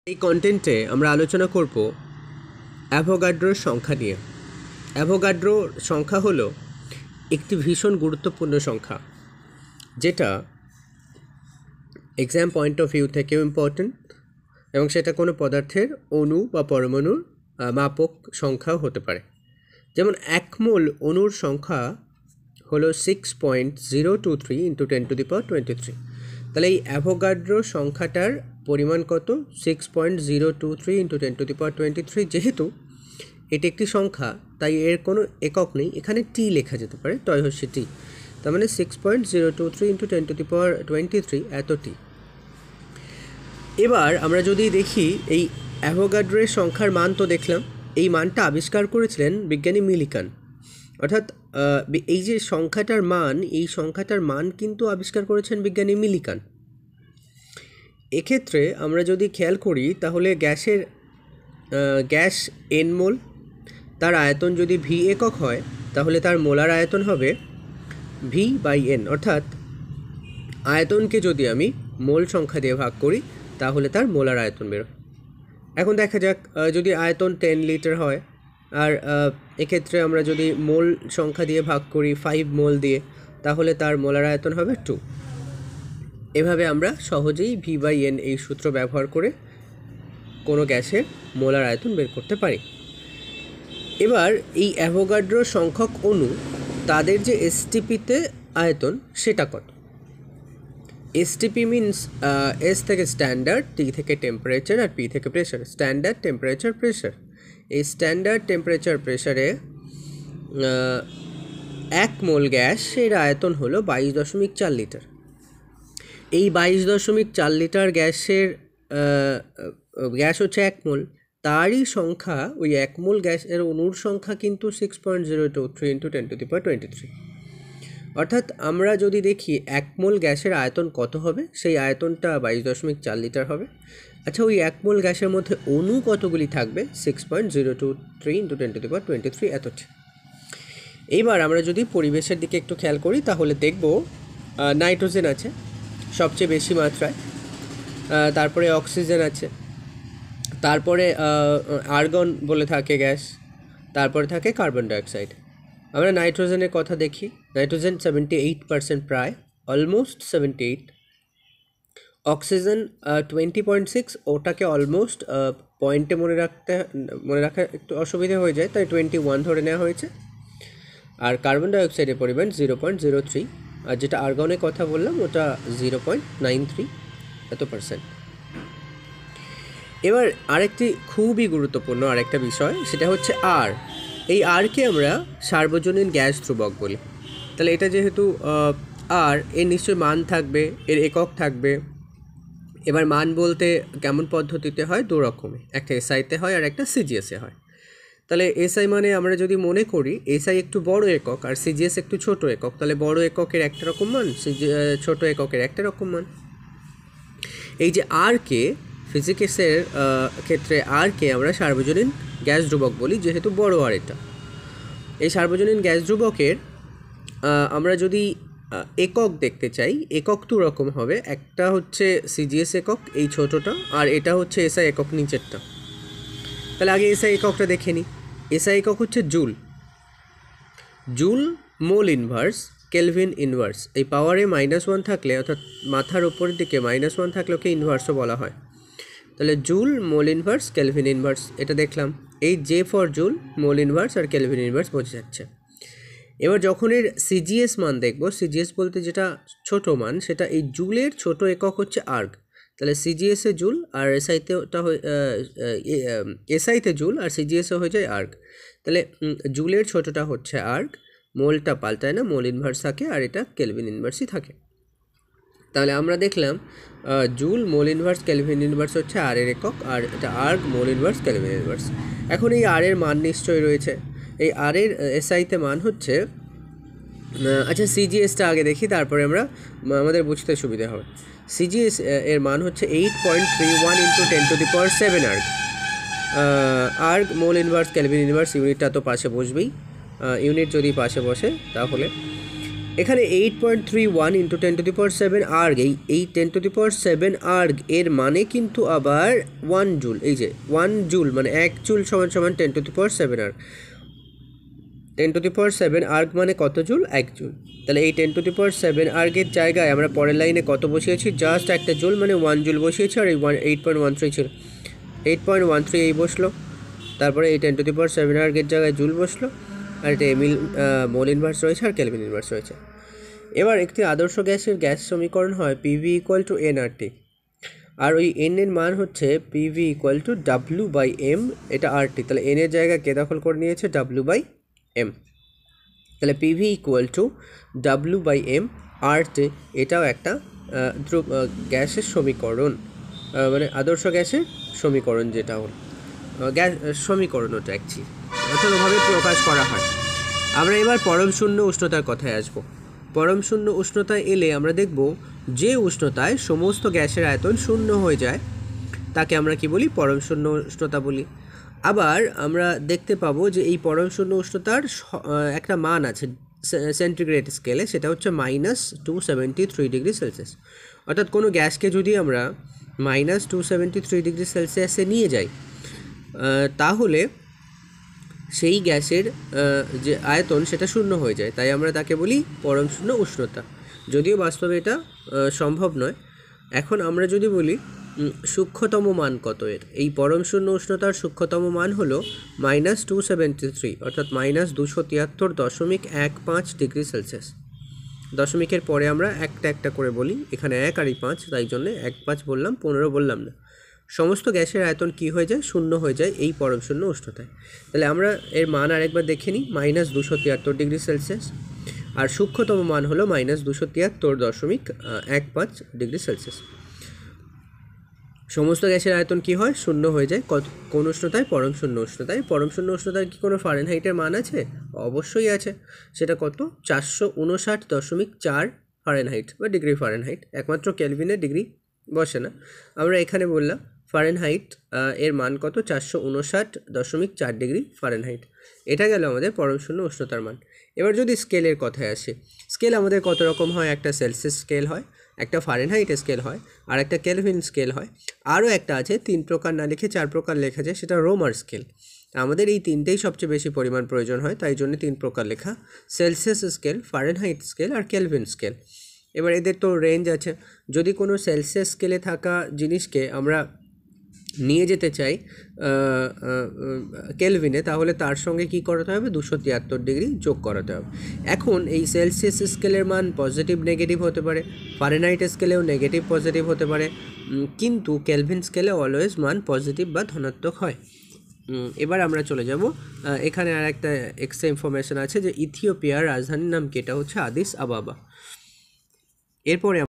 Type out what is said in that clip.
এই কন্টেন্টে আমরা আলোচনা করব অ্যাভোগাড্রোর সংখ্যা নিয়ে। অ্যাভোগাড্রোর সংখ্যা হলো একটি ভীষণ গুরুত্বপূর্ণ সংখ্যা, যেটা এক্সাম পয়েন্ট অফ ভিউ থেকেও ইম্পর্ট্যান্ট, এবং সেটা কোনো পদার্থের অণু বা পরমাণুর মাপক সংখ্যাও হতে পারে। যেমন 1 মোল অণুর সংখ্যা হলো 6.023 × 10⁻23। তাহলে এই অ্যাভোগাড্রো সংখ্যাটার পরিমাণ কত? 6.023 × 10⁻23। যেহেতু এটি একটি সংখ্যা, তাই এর কোনো একক নেই, এখানে টি লেখা যেতে পারে, টয়হস্যি টি। তার মানে 6.023 × 10⁻23 এত টি। এবার আমরা যদি দেখি এই অ্যাভোগাড্রোর সংখ্যার মান, তো দেখলাম এই মানটা আবিষ্কার করেছিলেন বিজ্ঞানী মিলিকান। অর্থাৎ এই যে সংখ্যাটার মান, এই সংখ্যাটার মান কিন্তু আবিষ্কার করেছেন বিজ্ঞানী মিলিকান। এক্ষেত্রে আমরা যদি খেয়াল করি তাহলে গ্যাস এন মোল, তার আয়তন যদি ভি একক হয় তাহলে তার মোলার আয়তন হবে V/N। অর্থাৎ আয়তনকে যদি আমি মোল সংখ্যা দিয়ে ভাগ করি তাহলে তার মোলার আয়তন বেরোয়। এখন দেখা যাক, যদি আয়তন 10 লিটার হয় আর এক্ষেত্রে আমরা যদি মোল সংখ্যা দিয়ে ভাগ করি 5 মোল দিয়ে, তাহলে তার মোলার আয়তন হবে 2। এভাবে আমরা সহজেই V/N এই সূত্র ব্যবহার করে কোনো গ্যাসের মোলার আয়তন বের করতে পারি। এবার এই অ্যাভোগাড্রো সংখ্যক অণু, তাদের যে এসটিপিতে আয়তন সেটা কত? এসটিপি মিনস এস থেকে স্ট্যান্ডার্ড, টি থেকে টেম্পারেচার আর পি থেকে প্রেশার। Standard, temperature, pressure. এই স্ট্যান্ডার্ড টেম্পারেচার প্রেশারে 1 মোল গ্যাস, এর আয়তন হলো 22.4 লিটার। এই 22.4 লিটার গ্যাস হচ্ছে 1 মোল, তারই সংখ্যা, ওই 1 মোল গ্যাসের অণুর সংখ্যা কিন্তু 6.023 × 10⁻23। অর্থাৎ আমরা যদি দেখি 1 মোল গ্যাসের আয়তন কত হবে, সেই আয়তনটা 22.4 লিটার হবে। আচ্ছা, ওই 1 মোল গ্যাসের মধ্যে অণু কতগুলি থাকবে? 6.023 × 10⁻23 এতটি। এইবার আমরা যদি পরিবেশের দিকে একটু খেয়াল করি তাহলে দেখব নাইট্রোজেন আছে সবচেয়ে বেশি মাত্রায়, তারপরে অক্সিজেন আছে, তারপরে আর্গন বলে থাকে গ্যাস, তারপরে থাকে কার্বন ডাইঅক্সাইড। আমরা নাইট্রোজেনের কথা দেখি। নাইট্রোজেন 78% প্রায়, অলমোস্ট 78। অক্সিজেন 20.6, ওটাকে অলমোস্ট পয়েন্টে মনে রাখা একটু অসুবিধা হয়ে যায়, তাই 21 ধরে নেওয়া হয়েছে। আর কার্বন ডাইঅক্সাইডের পরিমাণ 0.03, আর যেটা আর্গনের কথা বললাম ওটা 0.93 %। এবার আরেকটি খুবই গুরুত্বপূর্ণ আরেকটা বিষয়, সেটা হচ্ছে আর। এই আরকে আমরা সার্বজনীন গ্যাস ধ্রুবক বলি। তাহলে এটা যেহেতু আর, এর নিশ্চয়ই মান থাকবে, এর একক থাকবে। এবার মান বলতে কেমন পদ্ধতিতে হয়? 2 রকমের, একটা এসআইতে হয় আর একটা সিজিএসে হয়। তাহলে এসআই মানে আমরা যদি মনে করি এসআই একটু বড় একক আর সিজিএস একটু ছোট একক, তাহলে বড় এককের একটা রকম মান, ছোট এককের একটা রকম মান। এই যে আরকে, ফিজিক্সের ক্ষেত্রে আরকে আমরা সার্বজনীন গ্যাস ধ্রুবক বলি, যেহেতু বড় আর এটা। এই সার্বজনীন গ্যাস ধ্রুবকের আমরা যদি একক দেখতে চাই, একক 2 রকম হবে। একটা হচ্ছে সিজিএস একক, এই ছোটোটা, আর এটা হচ্ছে এসআই একক, নিচেরটা। তাহলে আগে এসআই এককটা দেখে নিই। এসআই একক হচ্ছে joule. Joule mole inverse kelvin inverse. এই পাওয়ারে -1 থাকলে, অর্থাৎ মাথার উপরের দিকে -1 থাকলে ওকে ইনভার্সও বলা হয়। তাহলে joule, mole inverse, kelvin inverse, এটা দেখলাম। এই J for joule, mole inverse আর কেলভিন ইনভার্স বোঝা যাচ্ছে। এবার যখন এর সিজিএস মান দেখব, সিজিএস বলতে যেটা ছোট মান, সেটা এই জুলের ছোট একক হচ্ছে আর্গ। তাহলে সিজিএসে জুল আর এসআইতে জুল আর সিজিএসে হয়ে যায় আর্গ। তাহলে জুলের ছোটটা হচ্ছে আর্গ, মোলটা পাল্টায় না, মোল ইনভার্স থাকে, আর এটা কেলভিন ইনভার্সই থাকে। তাহলে আমরা দেখলাম joule, mole inverse, kelvin inverse হচ্ছে আর এর একক, আর এটা erg, mole inverse, kelvin inverse. এখন এই আর এর মান নিশ্চয়ই রয়েছে। এই আর এর এসআইতে মান হচ্ছে, আচ্ছা সিজিএসটা আগে দেখি, তারপরে আমাদের বুঝতে সুবিধা হবে। সিজিএস এর মান হচ্ছে 8.31 × 10⁻7 erg. Erg, mole inverse, kelvin inverse, ইউনিটটা তো পাশে বসবেই। ইউনিট যদি পাশে বসে তাহলে এখানে 8.31 ইন্টু 10⁷ আর্গ, এই 10⁷ আর্গ এর মানে কিন্তু আবার 1 জুল। এই যে 1 জুল মানে 1 জুল সমান সমান 10⁷ আর্গ। 10⁷ আর্গ মানে কত জুল? 1 জুল। তাহলে এই 10⁷ আর্গের জায়গায় আমরা পরের লাইনে কত বসিয়েছি? জাস্ট একটা জুল মানে 1 জুল বসিয়েছি, আর এই 8.13 ছিল, 8.13 এই বসলো। তারপরে এই 10⁷ আর্গের জায়গায় জুল বসলো, আর এটা মোল ইনভার্স রয়েছে আর কেলভিন ইনভার্স রয়েছে। এবার একটি আদর্শ গ্যাসের গ্যাস সমীকরণ হয় পিভি ইকুয়াল টু এনআরটি, আর ওই এন এর মান হচ্ছে পিভি ইকুয়াল টু W/m, এটা আরটি। তাহলে এন এর জায়গা কে দখল করে নিয়েছে? W/m। তাহলে PV equal to W/m RT, এটাও একটা গ্যাসের সমীকরণ, মানে আদর্শ গ্যাসের সমীকরণ, যেটা হল গ্যাস সমীকরণ, ওটা অ্যাকচুয়ালি অর্থাৎ ওভাবে প্রকাশ করা হয়। আমরা এবার পরম শূন্য উষ্ণতার কথায় আসব। পরম শূন্য উষ্ণতায় এলে আমরা দেখব যে উষ্ণতায় সমস্ত গ্যাসের আয়তন শূন্য হয়ে যায় তাকে আমরা কি বলি? পরম শূন্য উষ্ণতা বলি। আবার আমরা দেখতে পাবো যে এই পরম শূন্য উষ্ণতার একটা মান আছে সেন্টিগ্রেড স্কেলে, সেটা হচ্ছে -273 ডিগ্রি সেলসিয়াস। অর্থাৎ কোনো গ্যাসকে যদি আমরা -273 ডিগ্রি সেলসিয়াসে নিয়ে যাই, তাহলে সেই গ্যাসের যে আয়তন সেটা শূন্য হয়ে যায়, তাই আমরা তাকে বলি পরম শূন্য উষ্ণতা। যদিও বাস্তবে এটা সম্ভব নয়। এখন আমরা যদি বলি সূক্ষ্মতম মান কত এর, এই পরম শূন্য উষ্ণতার সূক্ষ্মতম মান হলো -273, অর্থাৎ -273.15 ডিগ্রি সেলসিয়াস। দশমিকের পরে আমরা একটা একটা করে বলি, এখানে 1 আর 5, তাই জন্যে 1 5 বললাম, 15 বললাম না। সমস্ত গ্যাসের আয়তন কি হয়ে যায়? শূন্য হয়ে যায় এই পরম শূন্য উষ্ণতায়। তাহলে আমরা এর মান আরেকবার দেখে নিই, -273 ডিগ্রি সেলসিয়াস, আর সূক্ষ্মতম মান হলো -273.15 ডিগ্রি সেলসিয়াস। সমস্ত গ্যাসের আয়তন কি হয়? শূন্য হয়ে যায় কোন উষ্ণতায়? পরম শূন্য উষ্ণতায়। পরম শূন্য উষ্ণতায় কি কোনো ফারেনহাইটের মান আছে? অবশ্যই আছে। সেটা কত? 459.4 ফারেনহাইট বা ডিগ্রি ফারেনহাইট। একমাত্র কেলভিনে ডিগ্রি বসে না। আমরা এখানে বললাম ফারেনহাইট এর মান কত? 459.4 ডিগ্রি ফারেনহাইট। এটা গেল আমাদের পরম শূন্য উষ্ণতার মান। এবার যদি স্কেলের কথায় আসে, স্কেল আমাদের কত রকম হয়? একটা সেলসিয়াস স্কেল হয়, একটা ফারেনহাইট স্কেল হয়, আর একটা কেলভিন স্কেল হয়। আরও একটা আছে, 3 প্রকার না লিখে 4 প্রকার লেখা যায়, সেটা রোমার স্কেল। আমাদের এই তিনটেই সবচেয়ে বেশি পরিমাণ প্রয়োজন হয়, তাই জন্য 3 প্রকার লেখা: সেলসিয়াস স্কেল, ফারেনহাইট স্কেল আর কেলভিন স্কেল। এবার এদের তো রেঞ্জ আছে। যদি কোনো সেলসিয়াস স্কেলে থাকা জিনিসকে আমরা নিয়ে যেতে চাই কেলভিনে, তাহলে তার সঙ্গে কি করাতে হবে? 273 ডিগ্রি যোগ করাতে হবে। এখন এই সেলসিয়াস স্কেলের মান পজিটিভ নেগেটিভ হতে পারে, ফারেনহাইট স্কেলেও নেগেটিভ পজিটিভ হতে পারে, কিন্তু কেলভিন স্কেলে অলওয়েজ মান পজিটিভ বা ধনাত্মক হয়। এবার আমরা চলে যাব, এখানে আর একটা এক্সট্রা ইনফরমেশন আছে যে ইথিওপিয়ার রাজধানীর নাম কি? এটা হচ্ছে আদিস আবাবা। এরপরে